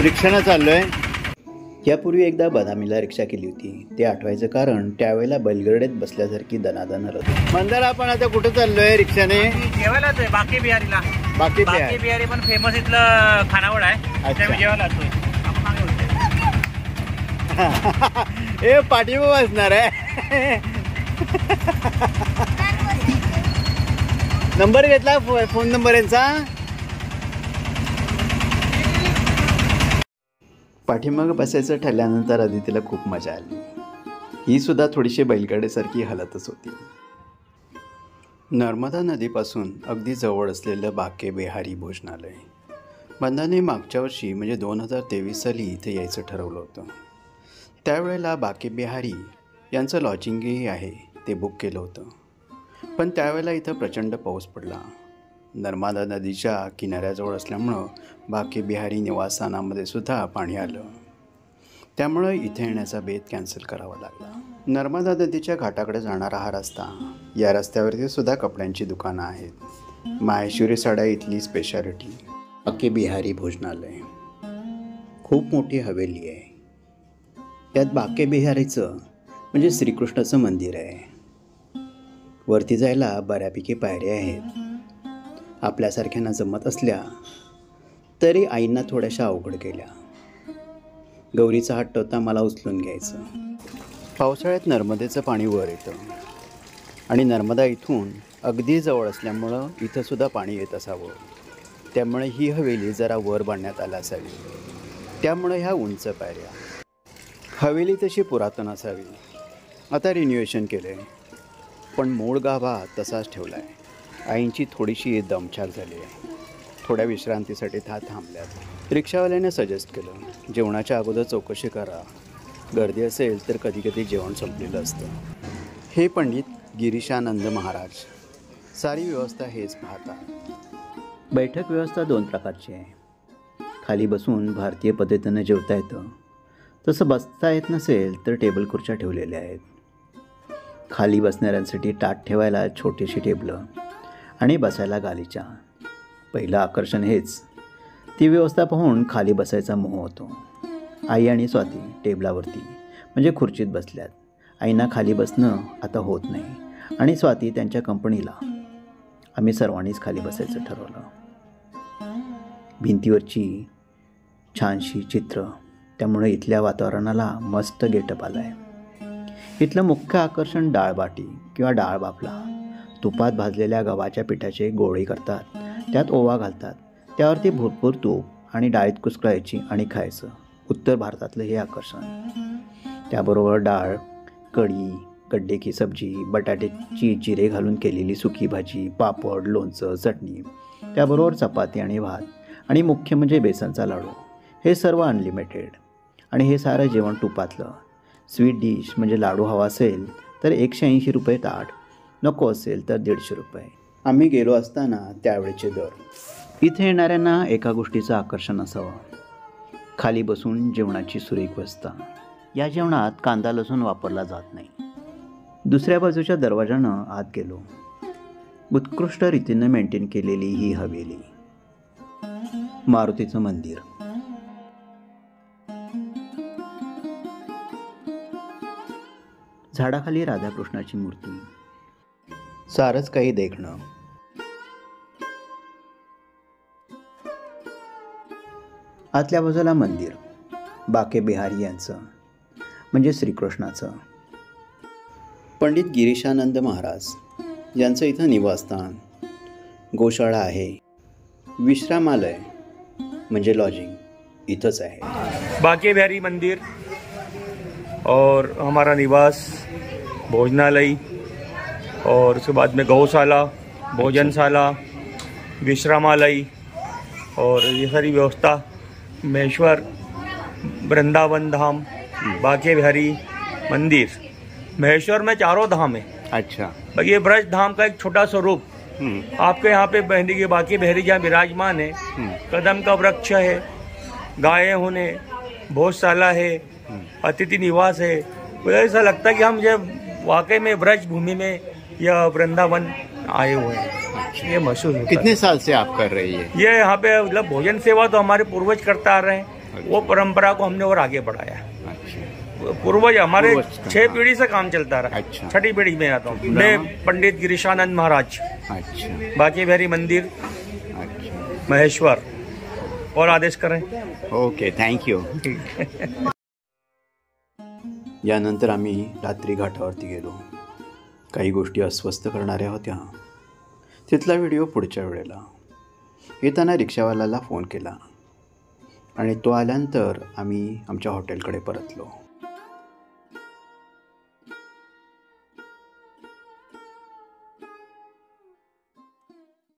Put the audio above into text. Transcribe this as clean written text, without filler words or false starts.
रिक्षानं चाललोय। यापूर्वी एकदा बदामीला रिक्षा केली होती, ते आठवायचं कारण त्यावेळेला बैलगाडीत बसल्यासारखी दनादन होती। मंदार आपण आता कुठे चाललोय रिक्षाने? जेवायलाच आहे बाकी बिहारीला। बाकी बिहारी पण फेमस इथलं खानावळ आहे, त्यामुळे जेवायला जातोय। ए पाठीमा बसणार आहे। नंबर घेतला, फोन नंबर यांचा। पाठीमाग बसायचं ठरल्यानंतर आदितीला खूप मजा आली। ही सुद्धा थोडीशी बैलगाडीसारखी हालतच होती। नर्मदा नदीपासून अगदी जवळ असलेलं बाके बिहारी भोजनालय। बंदाने मागच्या वर्षी म्हणजे 2023 साली इथे यायचं ठरवलं होतं। त्यावेळेला बाके बिहारी यांचं लॉजिंगही आहे ते बुक केलं होतं, पण त्यावेळेला इथं प्रचंड पाऊस पडला। नर्मदा नदीच्या किनाऱ्याजवळ असल्यामुळं बाके बिहारी निवासस्थानामध्ये सुद्धा पाणी आलं, त्यामुळं इथे येण्याचा बेत कॅन्सल करावा लागला। नर्मदा नदीच्या घाटाकडे जाणारा हा रस्ता, या रस्त्यावरती सुद्धा कपड्यांची दुकानं आहेत। माहेश्वरी साड्या इथली स्पेशालिटी। बाके बिहारी भोजनालय खूप मोठी हवेली आहे। त्यात बाके बिहारीचं म्हणजे श्रीकृष्णाचं मंदिर आहे। वरती जायला बऱ्यापैकी पायऱ्या आहेत। आपल्यासारख्यांना जमत असल्या तरी आईंना थोड्याशा अवघड गेल्या। गौरीचा हट्ट होता मला उचलून घ्यायचं। पावसाळ्यात नर्मदेचं पाणी वर येतं आणि नर्मदा इथून अगदी जवळ असल्यामुळं इथं सुद्धा पाणी येत असावं, त्यामुळे ही हवेली जरा वर बांधण्यात आला असावी, त्यामुळे ह्या उंच पायऱ्या। हवेली तशी पुरातन असावी, आता रिन्युएशन केलं आहे, पण मूळ गाभा तसाच ठेवला आहे। आईंची थोडीशी दमछाक झाली आहे, थोड्या विश्रांतीसाठी थांबल्यात। रिक्षावाल्याने सजेस्ट केलं जेवणाच्या अगोदर चौकशी करा, गर्दी असेल तर कधी कधी जेवण संपलेलं असतं। हे पंडित गिरीशानंद महाराज सारी व्यवस्था हेच पाहतात। बैठक व्यवस्था 2 प्रकारची आहे। खाली बसून भारतीय पद्धतीनं जेवता येतं, तसं बसता येत नसेल तर टेबल खुर्च्या ठेवलेल्या आहेत। खाली बसणाऱ्यांसाठी ताट ठेवायला छोटीशी टेबलं आणि बसायला गालिचा। पहिलं आकर्षण हेच। ती व्यवस्था पाहून खाली बसायचा मोह होतो। आई आणि स्वाती टेबलावरती म्हणजे खुर्चीत बसल्यात। आईंना खाली बसणं आता होत नाही आणि स्वाती त्यांच्या कंपनीला। आम्ही सर्वांनीच खाली बसायचं ठरवलं। भिंतीवरची छानशी चित्र, त्यामुळे इथल्या वातावरणाला मस्त गेटअप आला आहे। इथलं मुख्य आकर्षण डाळबाटी किंवा डाळ बाफला। तुपात भाजलेल्या गव्हाच्या पिठाचे गोळे करतात, त्यात ओवा घालतात, त्यावरती भरपूर तूप आणि डाळीत कुस्करायची आणि खायचं। उत्तर भारतातलं हे आकर्षण। त्याबरोबर डाळ, कढी, गड्डे की सब्जी, बटाट्याची जिरे घालून केलेली सुकी भाजी, पापड, लोणचं, चटणी, त्याबरोबर चपाती आणि भात, आणि मुख्य म्हणजे बेसनचा लाडू। हे सर्व अनलिमिटेड आणि हे सारं जेवण तुपातलं। स्वीट डिश म्हणजे लाडू हवा असेल तर 180 रुपये ताट, नको असेल तर 150 रुपये। आम्ही गेलो असताना त्यावेळेचे दर। इथे येणाऱ्यांना एका गोष्टीचं आकर्षण असावं, खाली बसून जेवणाची सुरेख व्यवस्था। या जेवणात कांदा लसूण वापरला जात नाही। दुसऱ्या बाजूच्या दरवाजानं आत गेलो। उत्कृष्ट रीतीनं मेंटेन केलेली ही हवेली। मारुतीचं मंदिर, झाडाखाली राधाकृष्णाची मूर्ती, सारंच काही देखणं। आतल्या बाजूला मंदिर बाके बिहारी यांचं म्हणजे श्रीकृष्णाचं। पंडित गिरीशानंद महाराज यांचं इथं निवासस्थान, गोशाळा आहे, विश्रामालय म्हणजे लॉजिंग इथंच आहे। बाके बिहारी मंदिर और हमारा निवास, भोजनालय, और उसके बाद में गौशाला, भोजनशाला, विश्रामालय और ये सारी व्यवस्था। महेश्वर, वृंदावन धाम, बाके बिहारी मंदिर। महेश्वर में 4 धाम है। अच्छा। ये ब्रज धाम का एक छोटा स्वरूप। आपके यहाँ पे बाके बिहारी जहाँ विराजमान है, कदम का वृक्ष है, गायें होने, भोजशाला है, अतिथि निवास है। मुझे ऐसा लगता है कि हम जब वाकई में ब्रज भूमि में या वृंदावन आए हुए हैं। ये महसूस होता है। कितने साल से आप कर रही है ये यहाँ पे? मतलब भोजन सेवा तो हमारे पूर्वज करते आ रहे हैं, वो परंपरा को हमने और आगे बढ़ाया। अच्छा। पूर्वज हमारे पूर्वज का, 6 पीढ़ी से काम चलता रहा। अच्छा। 6ठी पीढ़ी में आता हूँ मैं। पंडित गिरीशानंद महाराज, अच्छा। बाकी बिहारी मंदिर, अच्छा। महेश्वर। और आदेश करें। Okay, thank you. यानंतर आम्ही रात्री घाटावरती गेलो. काही गोष्टी अस्वस्थ करणाऱ्या होत्या. तिथला व्हिडिओ पुढच्या वेळेला. येताना रिक्षावाल्याला फोन केला आणि तो आल्यानंतर आम्ही आमच्या हॉटेलकडे परतलो.